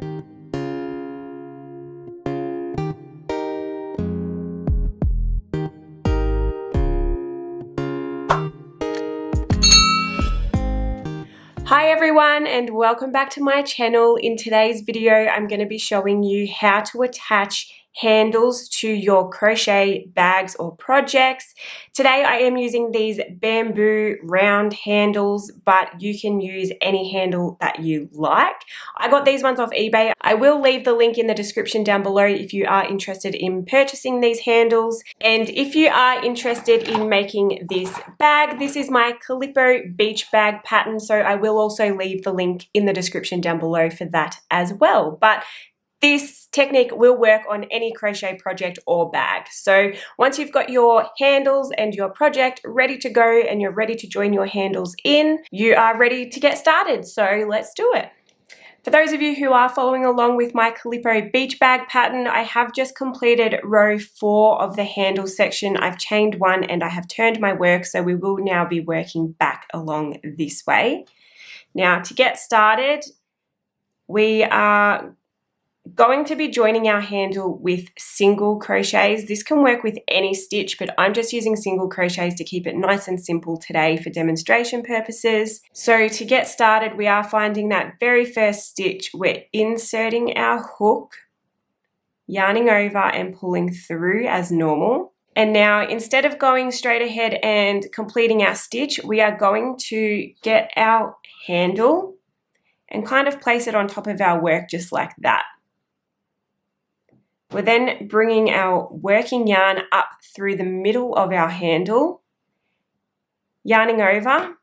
Hi everyone and welcome back to my channel. In today's video I'm going to be showing you how to attach handles to your crochet bags or projects. Today I am using these bamboo round handles, but you can use any handle that you like. I got these ones off eBay. I will leave the link in the description down below if you are interested in purchasing these handles. And if you are interested in making this bag, this is my Calippo beach bag pattern, so I will also leave the link in the description down below for that as well. But this technique will work on any crochet project or bag. So once you've got your handles and your project ready to go and you're ready to join your handles in, you are ready to get started. So let's do it. For those of you who are following along with my Calippo beach bag pattern, I have just completed row 4 of the handle section. I've chained one and I have turned my work, so we will now be working back along this way. Now to get started, we are going to be joining our handle with single crochets. This can work with any stitch, but I'm just using single crochets to keep it nice and simple today for demonstration purposes. So to get started, we are finding that very first stitch. We're inserting our hook, yarning over and pulling through as normal. And now instead of going straight ahead and completing our stitch, we are going to get our handle and kind of place it on top of our work just like that. We're then bringing our working yarn up through the middle of our handle, yarning over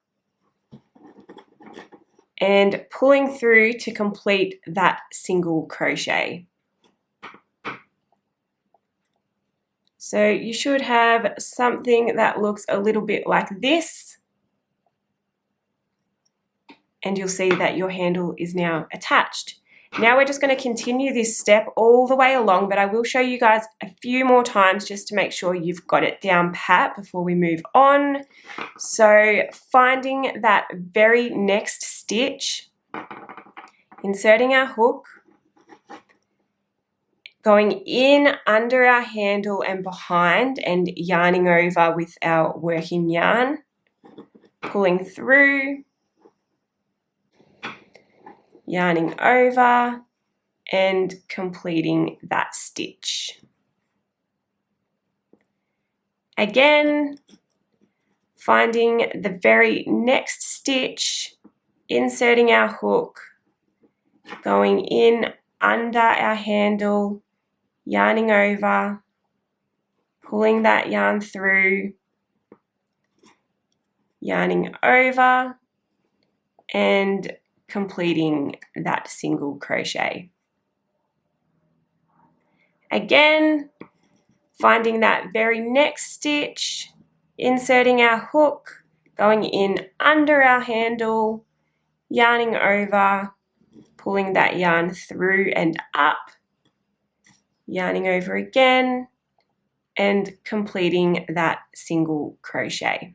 and pulling through to complete that single crochet. So you should have something that looks a little bit like this, and you'll see that your handle is now attached. Now we're just going to continue this step all the way along, but I will show you guys a few more times just to make sure you've got it down pat before we move on. So finding that very next stitch, inserting our hook, going in under our handle and behind and yarning over with our working yarn, pulling through, yarning over and completing that stitch. Again, finding the very next stitch, inserting our hook, going in under our handle, yarning over, pulling that yarn through, yarning over and completing that single crochet. Again, finding that very next stitch, inserting our hook, going in under our handle, yarning over, pulling that yarn through and up, yarning over again, and completing that single crochet.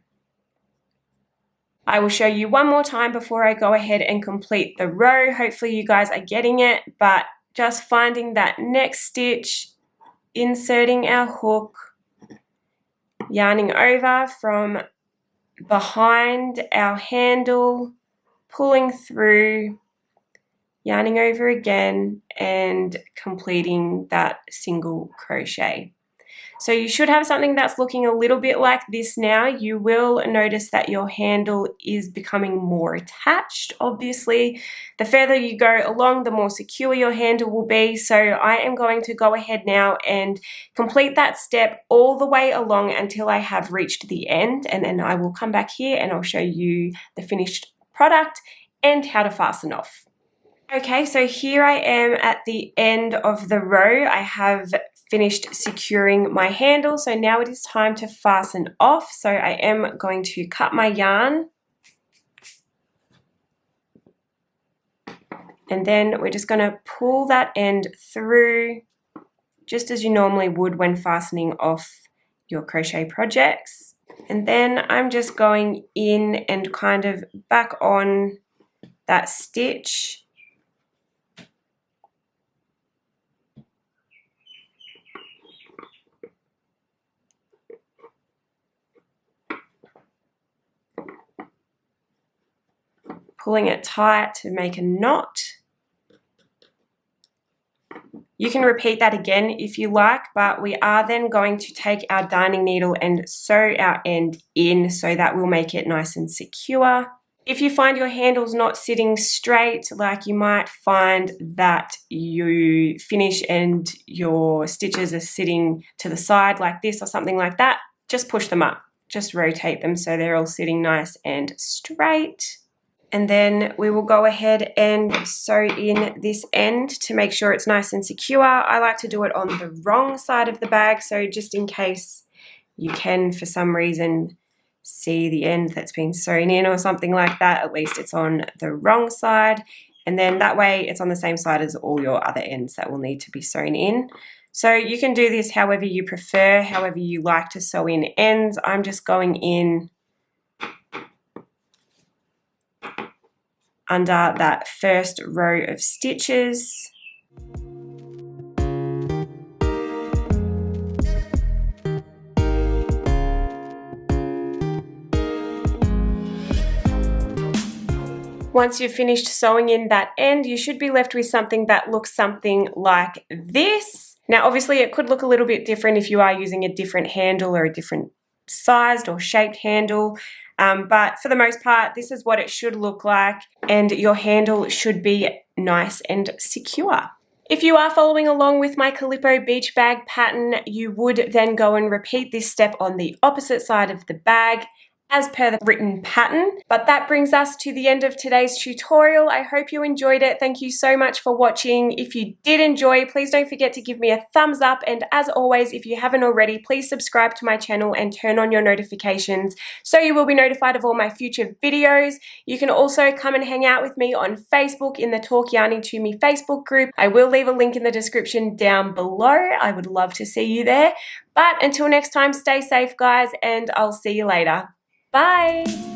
I will show you one more time before I go ahead and complete the row. Hopefully you guys are getting it, but just finding that next stitch, inserting our hook, yarning over from behind our handle, pulling through, yarning over again and completing that single crochet. So you should have something that's looking a little bit like this now. You will notice that your handle is becoming more attached. Obviously, the further you go along, the more secure your handle will be. So I am going to go ahead now and complete that step all the way along until I have reached the end, and then I will come back here and I'll show you the finished product and how to fasten off. Okay, so here I am at the end of the row. I have finished securing my handle, so now it is time to fasten off. So I am going to cut my yarn, and then we're just going to pull that end through just as you normally would when fastening off your crochet projects. And then I'm just going in and kind of back on that stitch pulling it tight to make a knot. You can repeat that again if you like, but we are then going to take our darning needle and sew our end in so that will make it nice and secure. If you find your handle's not sitting straight, like you might find that you finish and your stitches are sitting to the side like this or something like that, just push them up. Just rotate them so they're all sitting nice and straight. And then we will go ahead and sew in this end to make sure it's nice and secure. I like to do it on the wrong side of the bag, so just in case you can, for some reason, see the end that's been sewn in or something like that, at least it's on the wrong side. And then that way it's on the same side as all your other ends that will need to be sewn in. So you can do this however you prefer, however you like to sew in ends. I'm just going in under that first row of stitches. Once you've finished sewing in that end, you should be left with something that looks something like this. Now, obviously, it could look a little bit different if you are using a different handle or a different sized or shaped handle. But for the most part, this is what it should look like, and your handle should be nice and secure. If you are following along with my Calippo beach bag pattern, you would then go and repeat this step on the opposite side of the bag as per the written pattern. But that brings us to the end of today's tutorial. I hope you enjoyed it. Thank you so much for watching. If you did enjoy, please don't forget to give me a thumbs up. And as always, if you haven't already, please subscribe to my channel and turn on your notifications so you will be notified of all my future videos. You can also come and hang out with me on Facebook in the Talk Yarning to Me Facebook group. I will leave a link in the description down below. I would love to see you there. But until next time, stay safe, guys, and I'll see you later. Bye!